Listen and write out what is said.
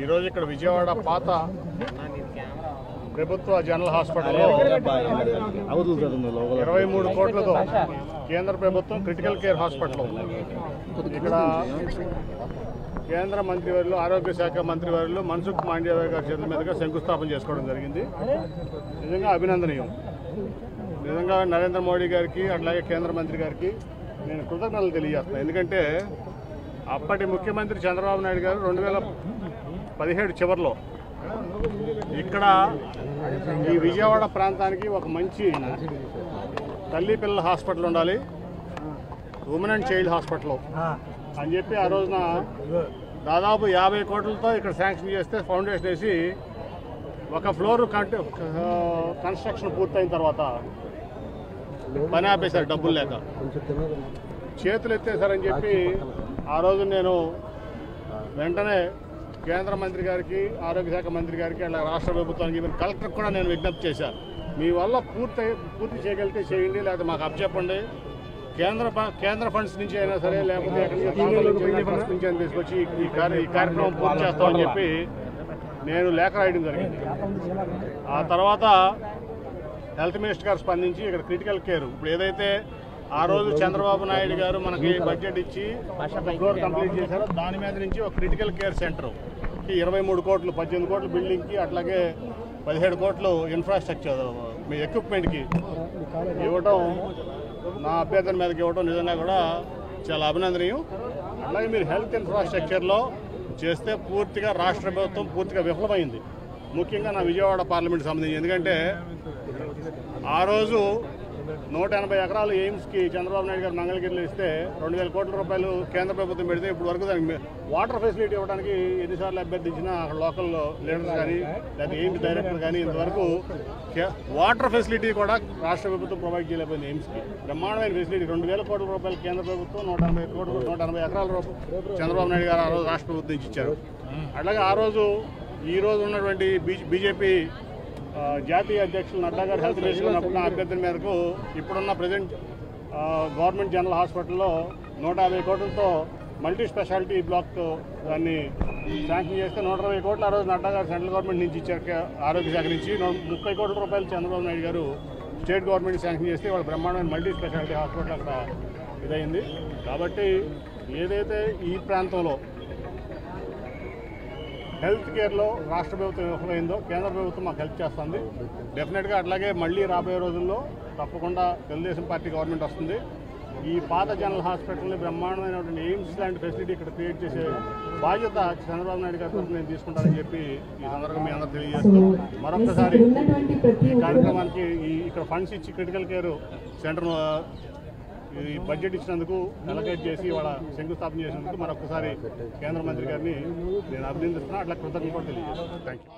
ఈరోజు ఇక్కడ విజయవాడ పాత ప్రభుత్వ జనరల్ హాస్పిటల్లో 23 కోట్లతో కేంద్ర ప్రభుత్వం క్రిటికల్ కేర్ హాస్పిటల్ ఇక్కడ కేంద్ర మంత్రివర్యులు ఆరోగ్య శాఖ మంత్రివర్యులు మన్సుఖ్ మాండవ్య గారి చేతుల మీదుగా శంకుస్థాపన చేసుకోవడం జరిగింది. నిజంగా అభినందనీయం. నిజంగా నరేంద్ర మోడీ గారికి అట్లాగే కేంద్ర మంత్రి గారికి నేను కృతజ్ఞతలు తెలియజేస్తున్నాను. ఎందుకంటే అప్పటి ముఖ్యమంత్రి చంద్రబాబు నాయుడు గారు 2017 చివరిలో ఇక్కడ ఈ విజయవాడ ప్రాంతానికి ఒక మంచి తల్లి పిల్లల హాస్పిటల్ ఉండాలి, ఉమెన్ అండ్ చైల్డ్ హాస్పిటల్ అని చెప్పి ఆ రోజున దాదాపు 50 కోట్లతో ఇక్కడ శాంక్షన్ చేస్తే ఫౌండేషన్ వేసి ఒక ఫ్లోర్ కన్స్ట్రక్షన్ పూర్తయిన తర్వాత పని ఆపేశారు డబ్బులు లేక, చేతులు ఎత్తేసారని చెప్పి ఆ రోజు నేను వెంటనే కేంద్ర మంత్రి గారికి ఆరోగ్య శాఖ మంత్రి గారికి అలా రాష్ట్ర ప్రభుత్వానికి కలెక్టర్ కూడా నేను విజ్ఞప్తి చేశాను. మీ వల్ల పూర్తి చేయగలిగితే చేయండి, లేకపోతే మాకు అప్పచెప్పండి. కేంద్ర ఫండ్స్ నుంచి అయినా సరే లేకపోతే ఫండ్స్ నుంచి అయినా తీసుకొచ్చి ఈ కార్యక్రమం పూర్తి చేస్తామని చెప్పి నేను లేఖ రాయడం జరిగింది. ఆ తర్వాత హెల్త్ మినిస్టర్ గారు స్పందించి ఇక్కడ క్రిటికల్ కేర్ ఇప్పుడు ఏదైతే ఆ రోజు చంద్రబాబు నాయుడు గారు మనకి బడ్జెట్ ఇచ్చి ఫ్లోర్ కంప్లీట్ చేశారో దాని మీద నుంచి ఒక క్రిటికల్ కేర్ సెంటర్కి 23 కోట్లు 18 కోట్లు బిల్డింగ్కి అట్లాగే 17 కోట్లు ఇన్ఫ్రాస్ట్రక్చర్ మీ ఎక్విప్మెంట్కి ఇవ్వటం నా అభ్యర్థన మీదకి ఇవ్వటం నిజంగా కూడా చాలా అభినందనీయం. అలాగే మీరు హెల్త్ ఇన్ఫ్రాస్ట్రక్చర్లో చేస్తే పూర్తిగా రాష్ట్ర ప్రభుత్వం పూర్తిగా విఫలమైంది, ముఖ్యంగా నా విజయవాడ పార్లమెంట్ సంబంధించి. ఎందుకంటే ఆ రోజు 180 ఎకరాలు ఎయిమ్స్కి చంద్రబాబు నాయుడు గారు మంగళగిరిలో ఇస్తే 2000 కోట్ల రూపాయలు కేంద్ర ప్రభుత్వం పెడితే ఇప్పుడు వరకు దానికి వాటర్ ఫెసిలిటీ ఇవ్వడానికి ఎన్నిసార్లు అభ్యర్థించినా అక్కడ లోకల్ లీడర్స్ కానీ లేదా ఎయిమ్స్ డైరెక్టర్ కానీ ఇంతవరకు వాటర్ ఫెసిలిటీ కూడా రాష్ట్ర ప్రభుత్వం ప్రొవైడ్ చేయలేకపోయింది. ఎయిమ్స్కి బ్రహ్మాండమైన ఫెసిలిటీ 2000 కోట్ల రూపాయలు కేంద్ర ప్రభుత్వం 180 ఎకరాల చంద్రబాబు నాయుడు గారు ఆ రోజు రాష్ట్ర ప్రభుత్వం నుంచి ఇచ్చారు. అట్లాగే ఆ రోజు ఈ రోజు ఉన్నటువంటి బీజేపీ జాతీయ అధ్యక్షులు నడ్డా గారు హెల్త్ మినిస్టర్ ఉన్నప్పుడు నా అభ్యర్థన మేరకు ఇప్పుడున్న ప్రజెంట్ గవర్నమెంట్ జనరల్ హాస్పిటల్లో 150 కోట్లతో మల్టీ స్పెషాలిటీ బ్లాక్ దాన్ని శాంక్షన్ చేస్తే 120 కోట్లు ఆ రోజు నడ్డా గారు సెంట్రల్ గవర్నమెంట్ నుంచి ఇచ్చారు, ఆరోగ్య శాఖ నుంచి 30 కోట్ల రూపాయలు చంద్రబాబు నాయుడు గారు స్టేట్ గవర్నమెంట్ శాంక్షన్ చేస్తే వాళ్ళ బ్రహ్మాండమైన మల్టీ స్పెషాలిటీ హాస్పిటల్ అక్కడ ఇదైంది. కాబట్టి ఏదైతే ఈ ప్రాంతంలో హెల్త్ కేర్లో రాష్ట్ర ప్రభుత్వం విఫలమైందో కేంద్ర ప్రభుత్వం మాకు హెల్ప్ చేస్తుంది. డెఫినెట్గా అట్లాగే మళ్ళీ రాబోయే రోజుల్లో తప్పకుండా తెలుగుదేశం పార్టీ గవర్నమెంట్ వస్తుంది. ఈ పాత జనరల్ హాస్పిటల్ని బ్రహ్మాండమైనటువంటి ఎయిమ్స్ లాంటి ఫెసిలిటీ ఇక్కడ క్రియేట్ చేసే బాధ్యత చంద్రబాబు నాయుడు గారి తరఫున నేను తీసుకుంటానని చెప్పి ఈ సందర్భంగా మీ అందరూ తెలియజేస్తూ మరొకసారి ఈ కార్యక్రమానికి ఇక్కడ ఫండ్స్ ఇచ్చి క్రిటికల్ కేర్ సెంటర్ ఈ బడ్జెట్ ఇచ్చినందుకు అలొకేట్ చేసి వాళ్ళ శంకుస్థాపన చేసినందుకు మరొకసారి కేంద్ర మంత్రి గారిని నేను అభినందిస్తున్నాను. అట్లా కృతజ్ఞతలు కూడా తెలియజేస్తాను. Thank you.